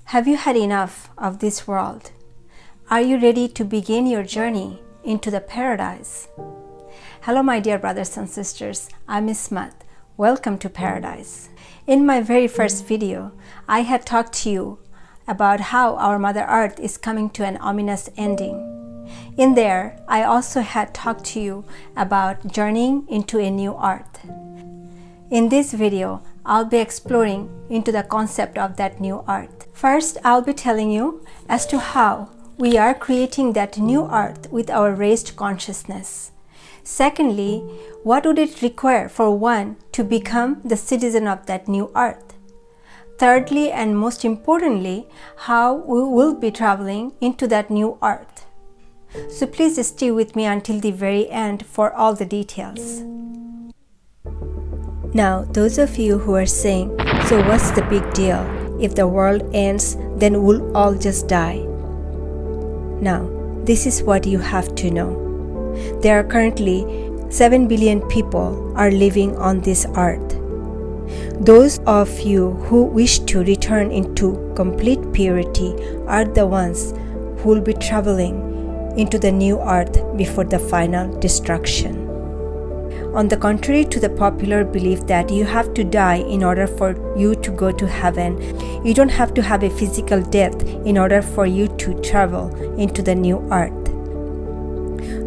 Have you had enough of this world? Are you ready to begin your journey into the paradise? Hello, my dear brothers and sisters. I'm Ismat. Welcome to Paradise. In my very first video, I had talked to you about how our Mother Earth is coming to an ominous ending. In there, I also had talked to you about journeying into a new earth. In this video, I'll be exploring into the concept of that new earth. First, I'll be telling you as to how we are creating that new earth with our raised consciousness. Secondly, what would it require for one to become the citizen of that new earth? Thirdly, and most importantly, how we will be traveling into that new earth. So please stay with me until the very end for all the details. Now, those of you who are saying, so what's the big deal? If the world ends, then we'll all just die. Now, this is what you have to know. There are currently 7 billion people are living on this earth. Those of you who wish to return into complete purity are the ones who will be traveling into the new earth before the final destruction. On the contrary to the popular belief that you have to die in order for you to go to heaven, you don't have to have a physical death in order for you to travel into the new earth.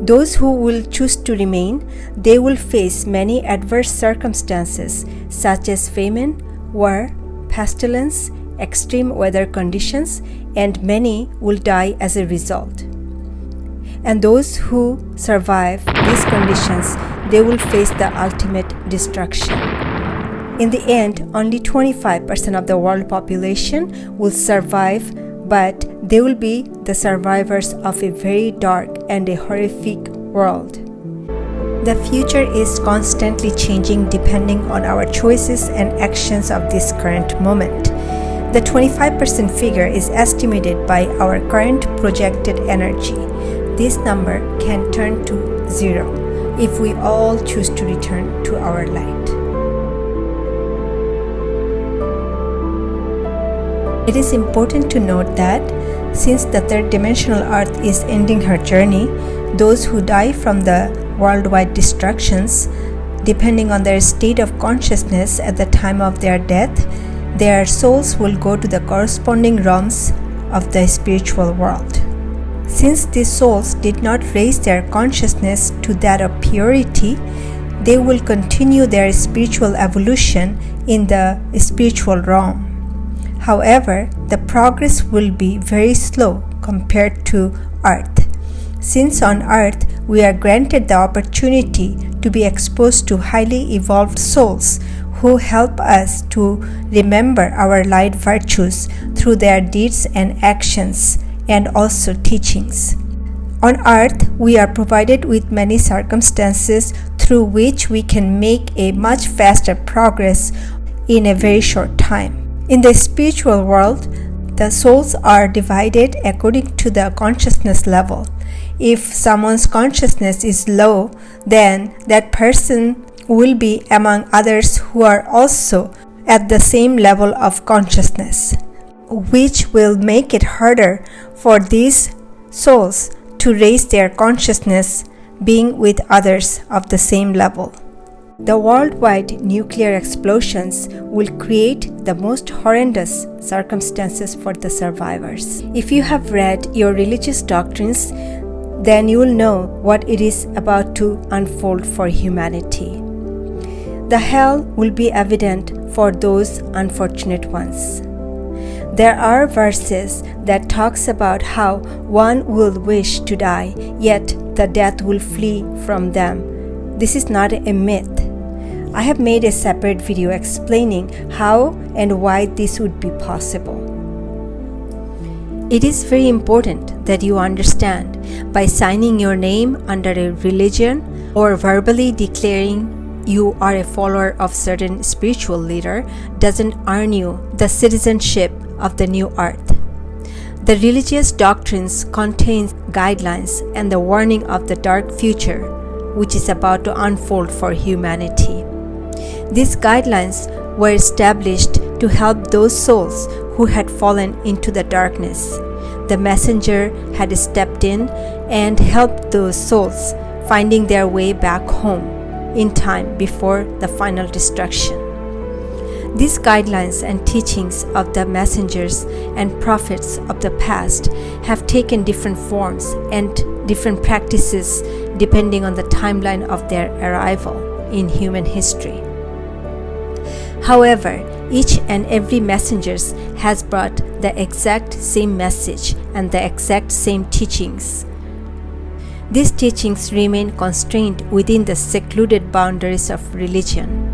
Those who will choose to remain, they will face many adverse circumstances such as famine, war, pestilence, extreme weather conditions, and many will die as a result. And those who survive these conditions, they will face the ultimate destruction. In the end, only 25% of the world population will survive, but they will be the survivors of a very dark and a horrific world. The future is constantly changing depending on our choices and actions of this current moment. The 25% figure is estimated by our current projected energy. This number can turn to 0 if we all choose to return to our light. It is important to note that since the third dimensional earth is ending her journey, those who die from the worldwide destructions, depending on their state of consciousness at the time of their death, their souls will go to the corresponding realms of the spiritual world. Since these souls did not raise their consciousness to that of purity, they will continue their spiritual evolution in the spiritual realm. However, the progress will be very slow compared to Earth. Since on Earth, we are granted the opportunity to be exposed to highly evolved souls who help us to remember our light virtues through their deeds and actions, and also teachings. On earth, we are provided with many circumstances through which we can make a much faster progress in a very short time. In the spiritual world, the souls are divided according to the consciousness level. If someone's consciousness is low, then that person will be among others who are also at the same level of consciousness, which will make it harder for these souls to raise their consciousness being with others of the same level. The worldwide nuclear explosions will create the most horrendous circumstances for the survivors. If you have read your religious doctrines, then you will know what it is about to unfold for humanity. The hell will be evident for those unfortunate ones. There are verses that talks about how one will wish to die, yet the death will flee from them. This is not a myth. I have made a separate video explaining how and why this would be possible. It is very important that you understand by signing your name under a religion or verbally declaring you are a follower of certain spiritual leader doesn't earn you the citizenship of the new earth. The religious doctrines contain guidelines and the warning of the dark future which is about to unfold for humanity. These guidelines were established to help those souls who had fallen into the darkness. The messenger had stepped in and helped those souls finding their way back home in time before the final destruction. These guidelines and teachings of the messengers and prophets of the past have taken different forms and different practices depending on the timeline of their arrival in human history. However, each and every messenger has brought the exact same message and the exact same teachings. These teachings remain constrained within the secluded boundaries of religion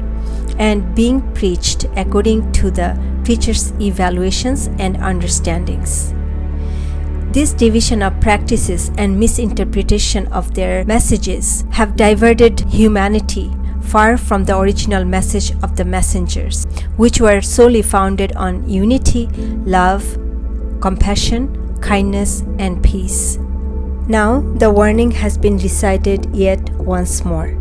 and being preached according to the preacher's evaluations and understandings. This division of practices and misinterpretation of their messages have diverted humanity far from the original message of the messengers, which were solely founded on unity, love, compassion, kindness, and peace. Now the warning has been recited yet once more.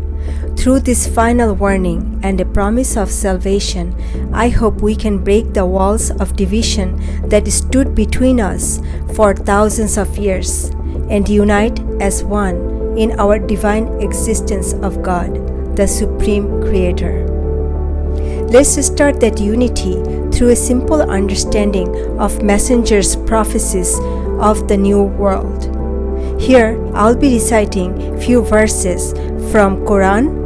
Through this final warning and a promise of salvation, I hope we can break the walls of division that stood between us for thousands of years and unite as one in our divine existence of God, the Supreme Creator. Let's start that unity through a simple understanding of messengers' prophecies of the new world. Here, I'll be reciting few verses from Quran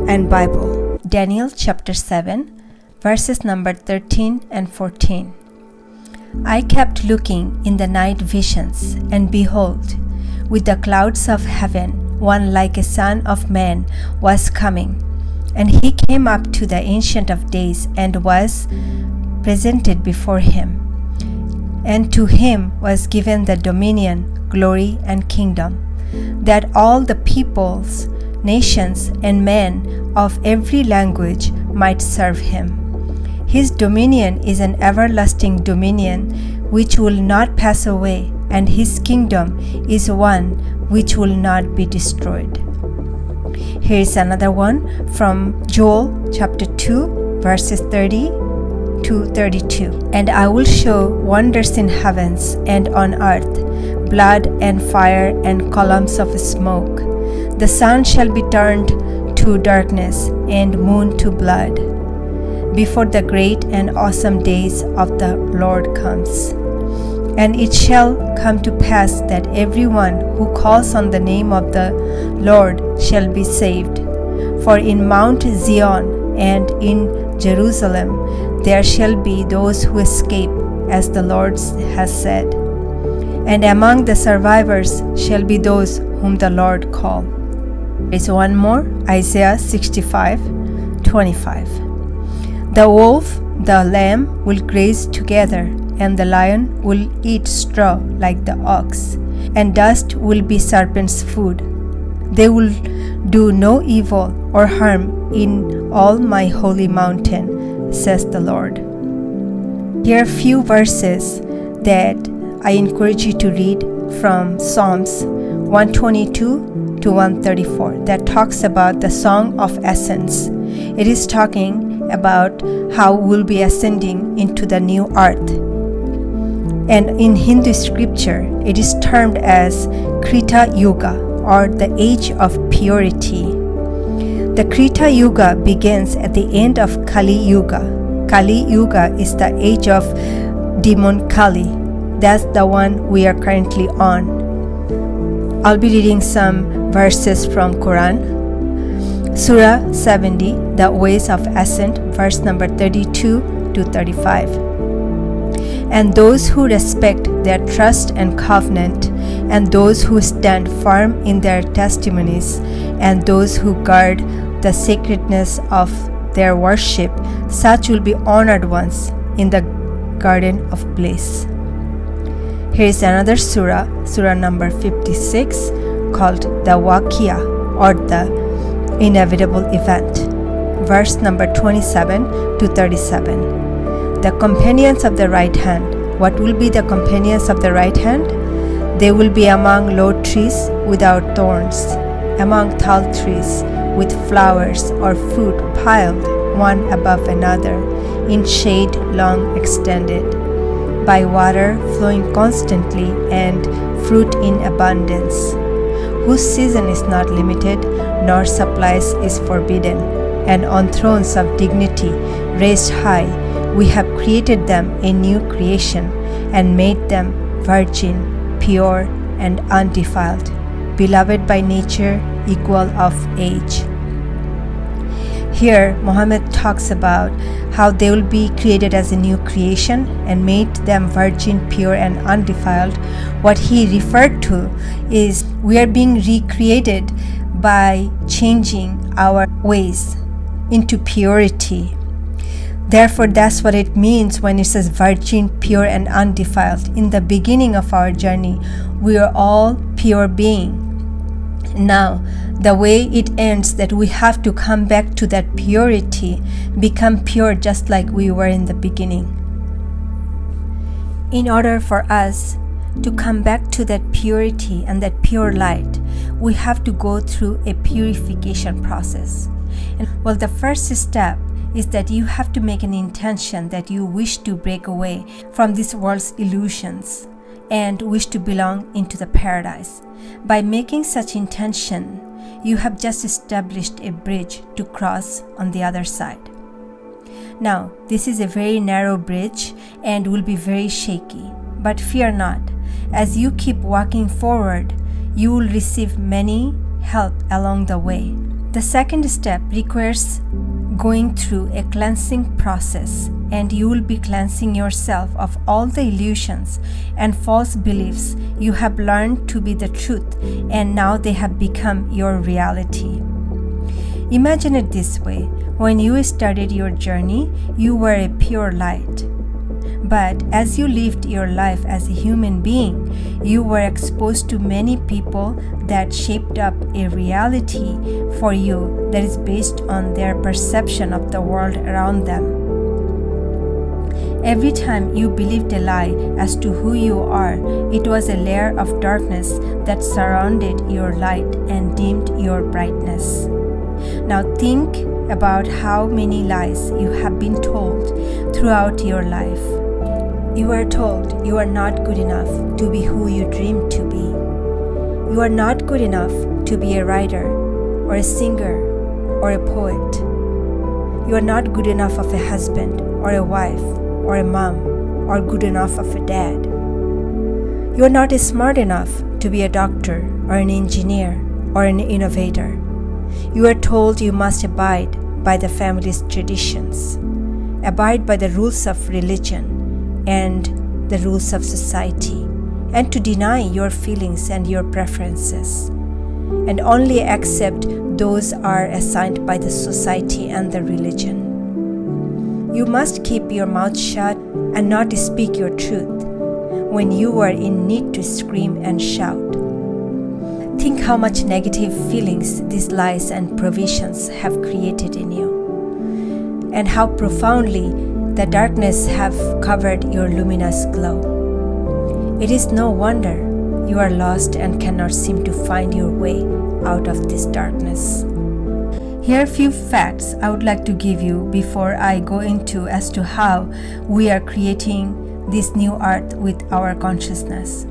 and Bible. Daniel chapter 7, verses number 13 and 14. I kept looking in the night visions, and behold, with the clouds of heaven, one like a son of man was coming. And he came up to the Ancient of Days and was presented before him. And to him was given the dominion, glory, and kingdom, that all the peoples, nations, and men of every language might serve him. His dominion is an everlasting dominion which will not pass away, and his kingdom is one which will not be destroyed. Here is another one from Joel chapter 2, verses 30 to 32. And I will show wonders in heavens and on earth, blood and fire and columns of smoke. The sun shall be turned to darkness and moon to blood, before the great and awesome days of the Lord comes. And it shall come to pass that everyone who calls on the name of the Lord shall be saved. For in Mount Zion and in Jerusalem there shall be those who escape, as the Lord has said. And among the survivors shall be those whom the Lord called. There is one more, Isaiah 65:25. The wolf, the lamb will graze together, and the lion will eat straw like the ox, and dust will be serpents' food. They will do no evil or harm in all my holy mountain, says the Lord. Here are few verses that I encourage you to read from Psalms 122 to 134 that talks about the Song of Ascents. It is talking about how we'll be ascending into the new earth. And in Hindu scripture, it is termed as Krita Yuga, or the age of purity. The Krita Yuga begins at the end of Kali Yuga. Kali Yuga is the age of demon Kali. That's the one we are currently on. I'll be reading some verses from Quran. Surah 70, the ways of ascent, verse number 32 to 35. And those who respect their trust and covenant, and those who stand firm in their testimonies, and those who guard the sacredness of their worship, such will be honored ones in the garden of bliss. Here is another surah, surah number 56, called the Waqiah, or the inevitable event, verse number 27 to 37. The companions of the right hand. What will be the companions of the right hand? They will be among low trees without thorns, among tall trees with flowers or fruit piled one above another, in shade long extended. by water flowing constantly and fruit in abundance, whose season is not limited, nor supplies is forbidden, and on thrones of dignity raised high, we have created them a new creation and made them virgin, pure, and undefiled, beloved by nature, equal of age. Here, Mohammed talks about how they will be created as a new creation and made them virgin, pure, and undefiled. What he referred to is we are being recreated by changing our ways into purity. Therefore, that's what it means when it says virgin, pure, and undefiled. In the beginning of our journey, we are all pure beings. Now, the way it ends, that we have to come back to that purity, become pure just like we were in the beginning. In order for us to come back to that purity and that pure light, we have to go through a purification process. And well, the first step is that you have to make an intention that you wish to break away from this world's illusions and wish to belong into the paradise. By making such intention, you have just established a bridge to cross on the other side. Now, this is a very narrow bridge and will be very shaky, but fear not. As you keep walking forward, you will receive many help along the way. The second step requires going through a cleansing process, and you will be cleansing yourself of all the illusions and false beliefs you have learned to be the truth, and now they have become your reality. Imagine it this way: when you started your journey, you were a pure light. But as you lived your life as a human being, you were exposed to many people that shaped up a reality for you that is based on their perception of the world around them. Every time you believed a lie as to who you are, it was a layer of darkness that surrounded your light and dimmed your brightness. Now think about how many lies you have been told throughout your life. You are told you are not good enough to be who you dream to be. You are not good enough to be a writer or a singer or a poet. You are not good enough of a husband or a wife or a mom or good enough of a dad. You are not smart enough to be a doctor or an engineer or an innovator. You are told you must abide by the family's traditions, abide by the rules of religion and the rules of society, and to deny your feelings and your preferences, and only accept those are assigned by the society and the religion. You must keep your mouth shut and not speak your truth when you are in need to scream and shout. Think how much negative feelings these lies and provisions have created in you, and how profoundly the darkness have covered your luminous glow. It is no wonder you are lost and cannot seem to find your way out of this darkness. Here are a few facts I would like to give you before I go into as to how we are creating this new earth with our consciousness.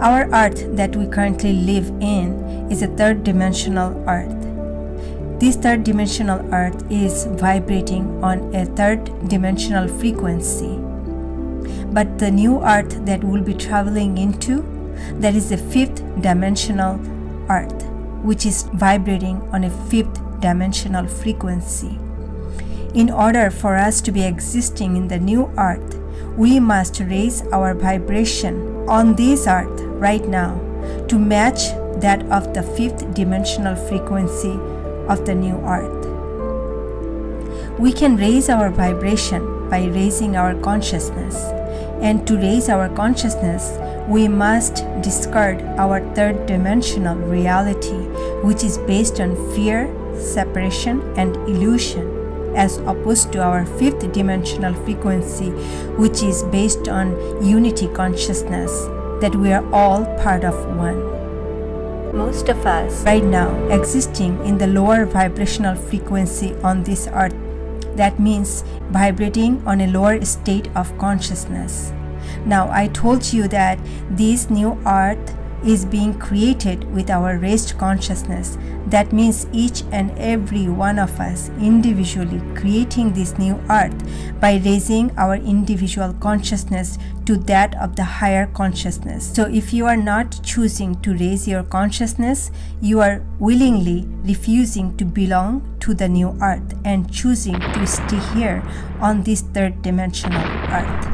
Our earth that we currently live in is a third-dimensional earth. This third-dimensional earth is vibrating on a third-dimensional frequency. But the new earth that we'll be traveling into, that is a fifth-dimensional earth, which is vibrating on a fifth-dimensional frequency. In order for us to be existing in the new earth, we must raise our vibration on this earth right now to match that of the fifth-dimensional frequency of the new earth. We can raise our vibration by raising our consciousness, and to raise our consciousness, we must discard our third-dimensional reality, which is based on fear, separation, and illusion, as opposed to our fifth-dimensional frequency, which is based on unity consciousness, that we are all part of one. Most of us right now existing in the lower vibrational frequency on this earth. That means vibrating on a lower state of consciousness. Now, I told you that this new earth is being created with our raised consciousness. That means each and every one of us individually creating this new earth by raising our individual consciousness to that of the higher consciousness. So if you are not choosing to raise your consciousness, you are willingly refusing to belong to the new earth and choosing to stay here on this third dimensional earth.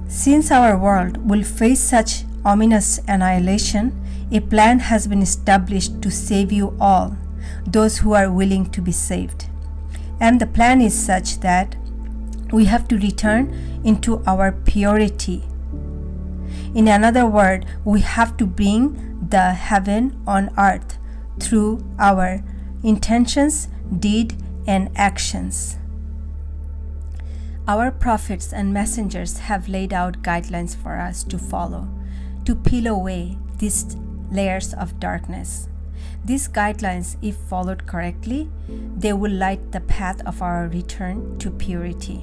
Since our world will face such ominous annihilation, a plan has been established to save you all, those who are willing to be saved. And the plan is such that we have to return into our purity. In another word, we have to bring the heaven on earth through our intentions, deed, and actions. Our prophets and messengers have laid out guidelines for us to follow, to peel away these layers of darkness. These guidelines, if followed correctly, they will light the path of our return to purity.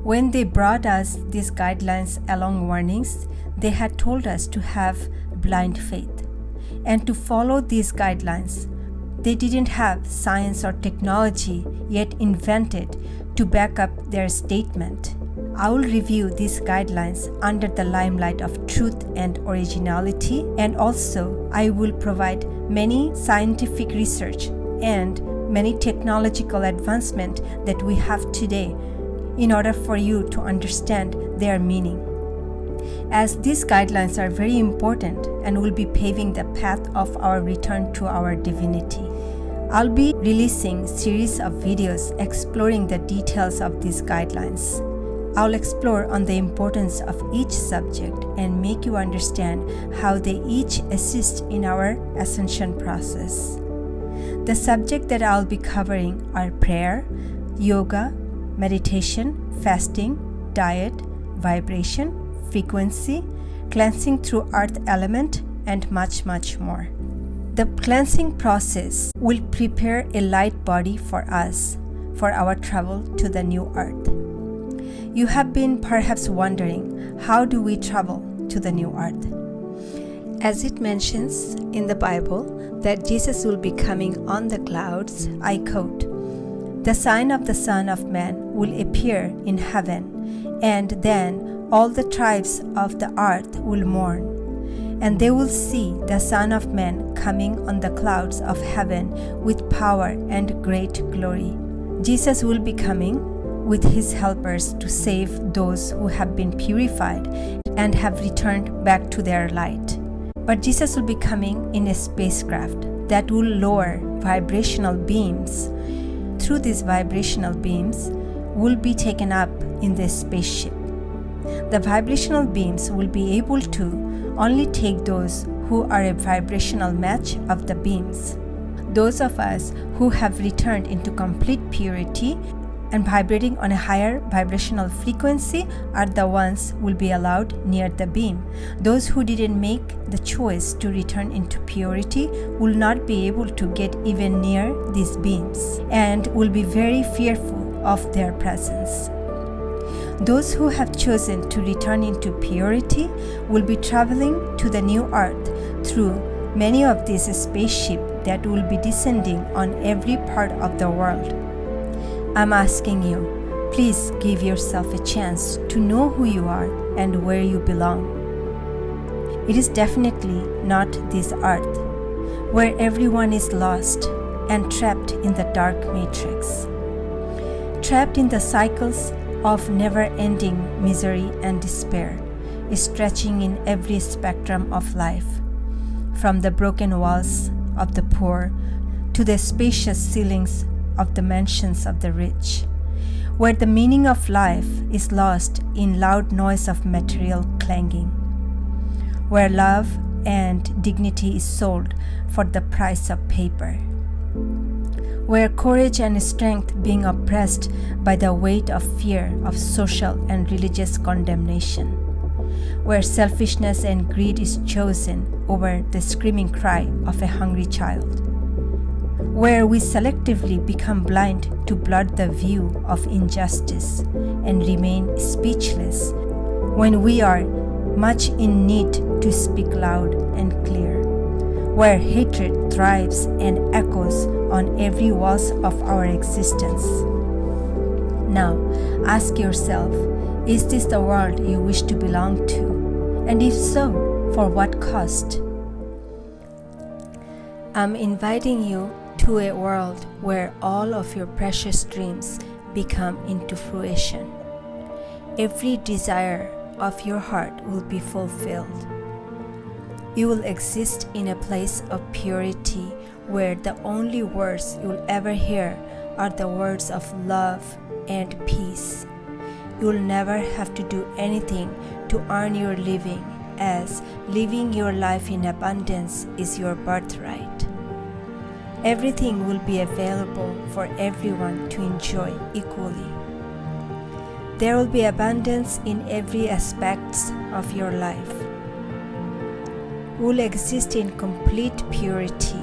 When they brought us these guidelines along warnings, they had told us to have blind faith and to follow these guidelines. They didn't have science or technology yet invented to back up their statement. I will review these guidelines under the limelight of truth and originality, and also I will provide many scientific research and many technological advancement that we have today in order for you to understand their meaning. As these guidelines are very important and will be paving the path of our return to our divinity, I'll be releasing series of videos exploring the details of these guidelines. I'll explore on the importance of each subject and make you understand how they each assist in our ascension process. The subject that I'll be covering are prayer, yoga, meditation, fasting, diet, vibration, frequency, cleansing through earth element, and much, much more. The cleansing process will prepare a light body for us for our travel to the new earth. You have been perhaps wondering, how do we travel to the new earth? As it mentions in the Bible that Jesus will be coming on the clouds, I quote, "The sign of the Son of Man will appear in heaven, and then all the tribes of the earth will mourn. And they will see the Son of Man coming on the clouds of heaven with power and great glory." Jesus will be coming with his helpers to save those who have been purified and have returned back to their light. But Jesus will be coming in a spacecraft that will lower vibrational beams. Through these vibrational beams will be taken up in the spaceship. The vibrational beams will be able to only take those who are a vibrational match of the beams. Those of us who have returned into complete purity and vibrating on a higher vibrational frequency are the ones who will be allowed near the beam. Those who didn't make the choice to return into purity will not be able to get even near these beams and will be very fearful of their presence. Those who have chosen to return into purity will be traveling to the new earth through many of these spaceships that will be descending on every part of the world. I'm asking you, please give yourself a chance to know who you are and where you belong. It is definitely not this earth, where everyone is lost and trapped in the dark matrix, trapped in the cycles of never-ending misery and despair, stretching in every spectrum of life, from the broken walls of the poor to the spacious ceilings of the mansions of the rich, where the meaning of life is lost in loud noise of material clanging, where love and dignity is sold for the price of paper, where courage and strength being oppressed by the weight of fear of social and religious condemnation, where selfishness and greed is chosen over the screaming cry of a hungry child, where we selectively become blind to blot the view of injustice and remain speechless when we are much in need to speak loud and clear, where hatred thrives and echoes on every walls of our existence. Now, ask yourself, is this the world you wish to belong to? And if so, for what cost? I'm inviting you to a world where all of your precious dreams become into fruition. Every desire of your heart will be fulfilled. You will exist in a place of purity where the only words you'll ever hear are the words of love and peace. You'll never have to do anything to earn your living, as living your life in abundance is your birthright. Everything will be available for everyone to enjoy equally. There will be abundance in every aspect of your life. We will exist in complete purity,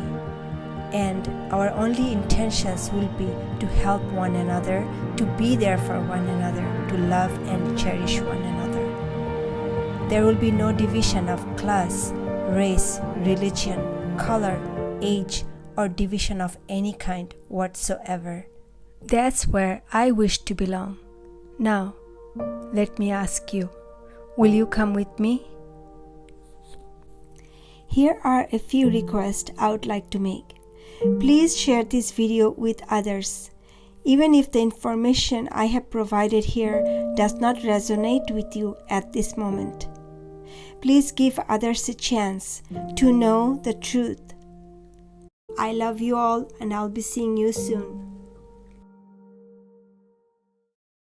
and our only intentions will be to help one another, to be there for one another, to love and cherish one another. There will be no division of class, race, religion, color, age, or division of any kind whatsoever. That's where I wish to belong. Now, let me ask you, will you come with me? Here are a few requests I would like to make. Please share this video with others. Even if the information I have provided here does not resonate with you at this moment, please give others a chance to know the truth. I love you all, and I'll be seeing you soon.